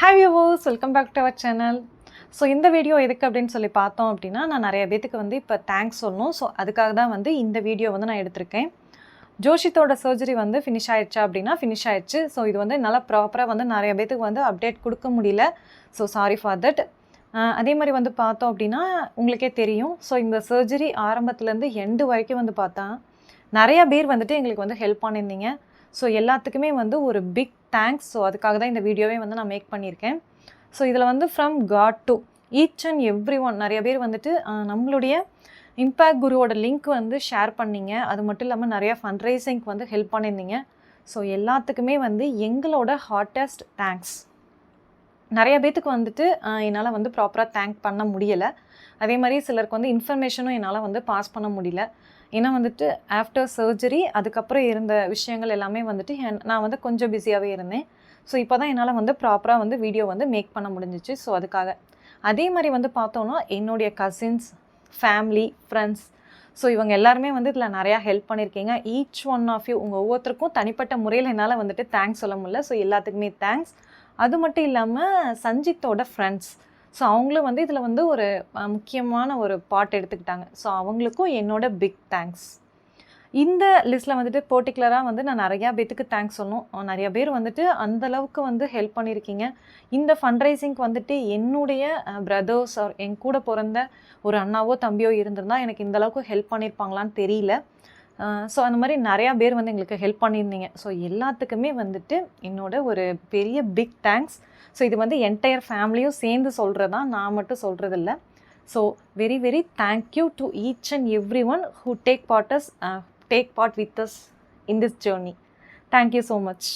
Hi viewers, welcome back to our channel. So இந்த video எதுக்கு அப்படின்னு சொல்லி பார்த்தோம் அப்படின்னா, நான் நிறைய பேத்துக்கு வந்து இப்போ தேங்க்ஸ் சொல்லணும். ஸோ அதுக்காக தான் வந்து இந்த வீடியோ வந்து நான் எடுத்திருக்கேன். ஜோஷித்தோட சர்ஜரி வந்து ஃபினிஷ் ஆயிடுச்சா அப்படின்னா ஃபினிஷ் ஆயிடுச்சு. ஸோ இது வந்து நல்லா ப்ராப்பராக வந்து நிறைய பேத்துக்கு வந்து அப்டேட் கொடுக்க முடியல. So sorry for that. அதே மாதிரி வந்து பார்த்தோம் அப்படின்னா உங்களுக்கே தெரியும். ஸோ இந்த சர்ஜரி ஆரம்பத்துலேருந்து எண்டு வரைக்கும் வந்து பார்த்தா நிறையா பேர் வந்துட்டு எங்களுக்கு வந்து ஹெல்ப் பண்ணியிருந்தீங்க. ஸோ எல்லாத்துக்குமே வந்து ஒரு பிக் தேங்க்ஸ். ஸோ அதுக்காக தான் இந்த வீடியோவே வந்து நான் மேக் பண்ணியிருக்கேன். ஸோ இதில் வந்து from God to each and every one நிறைய பேர் வந்துட்டு நம்மளுடைய இம்பேக்ட் குருவோட லிங்க் வந்து ஷேர் பண்ணிங்க. அது மட்டும் இல்லாமல் நிறையா ஃபண்ட்ரைசிங்க்கு வந்து ஹெல்ப் பண்ணியிருந்தீங்க. ஸோ எல்லாத்துக்குமே வந்து எங்களோட ஹார்ட்டஸ்ட் தேங்க்ஸ். நிறைய பேத்துக்கு வந்துட்டு என்னால் வந்து ப்ராப்பராக தேங்க் பண்ண முடியலை. அதே மாதிரி சிலருக்கு வந்து இன்ஃபர்மேஷனும் என்னால் வந்து பாஸ் பண்ண முடியல. ஏன்னா வந்துட்டு ஆஃப்டர் சர்ஜரி அதுக்கப்புறம் இருந்த விஷயங்கள் எல்லாமே வந்துட்டு நான் வந்து கொஞ்சம் பிஸியாகவே இருந்தேன். ஸோ இப்போ தான் என்னால் வந்து ப்ராப்பராக வந்து வீடியோ வந்து மேக் பண்ண முடிஞ்சிச்சு. ஸோ அதுக்காக அதே மாதிரி வந்து பார்த்தோன்னா என்னுடைய கசின்ஸ், ஃபேமிலி, ஃப்ரெண்ட்ஸ், ஸோ இவங்க எல்லாருமே வந்து இதில் நிறையா ஹெல்ப் பண்ணியிருக்கீங்க. ஈச் ஒன் ஆஃப் யூ உங்கள் ஒவ்வொருத்தருக்கும் தனிப்பட்ட முறையில் என்னால் வந்துட்டு தேங்க்ஸ் சொல்ல முடியல. ஸோ எல்லாத்துக்குமே தேங்க்ஸ். அது மட்டும் இல்லாமல் சஞ்சித்தோட ஃப்ரெண்ட்ஸ், ஸோ அவங்களும் வந்து இதில் வந்து ஒரு முக்கியமான ஒரு பார்ட் எடுத்துக்கிட்டாங்க. ஸோ அவங்களுக்கும் என்னோட பிக் தேங்க்ஸ். இந்த லிஸ்ட்டில் வந்துட்டு பர்டிகுலராக வந்து நான் நிறையா பேத்துக்கு தேங்க்ஸ் சொல்லணும். நிறைய பேர் வந்துட்டு அந்தளவுக்கு வந்து ஹெல்ப் பண்ணியிருக்கீங்க. இந்த ஃபண்ட்ரைசிங்க்கு வந்துட்டு என்னுடைய பிரதர்ஸ் ஆர் என் கூட பிறந்த ஒரு அண்ணாவோ தம்பியோ இருந்திருந்தால் எனக்கு இந்தளவுக்கு ஹெல்ப் பண்ணியிருப்பாங்களான்னு தெரியல. ஸோ அந்த மாதிரி நிறையா பேர் வந்து எங்களுக்கு ஹெல்ப் பண்ணியிருந்தீங்க. ஸோ எல்லாத்துக்குமே வந்துட்டு என்னோட ஒரு பெரிய பிக் தேங்க்ஸ். ஸோ இது வந்து என்டையர் ஃபேமிலியும் சேர்ந்து சொல்கிறது தான், நான் மட்டும் சொல்கிறதில்ல. So very very thank you to each and every one who take part with us in this journey. Thank you so much.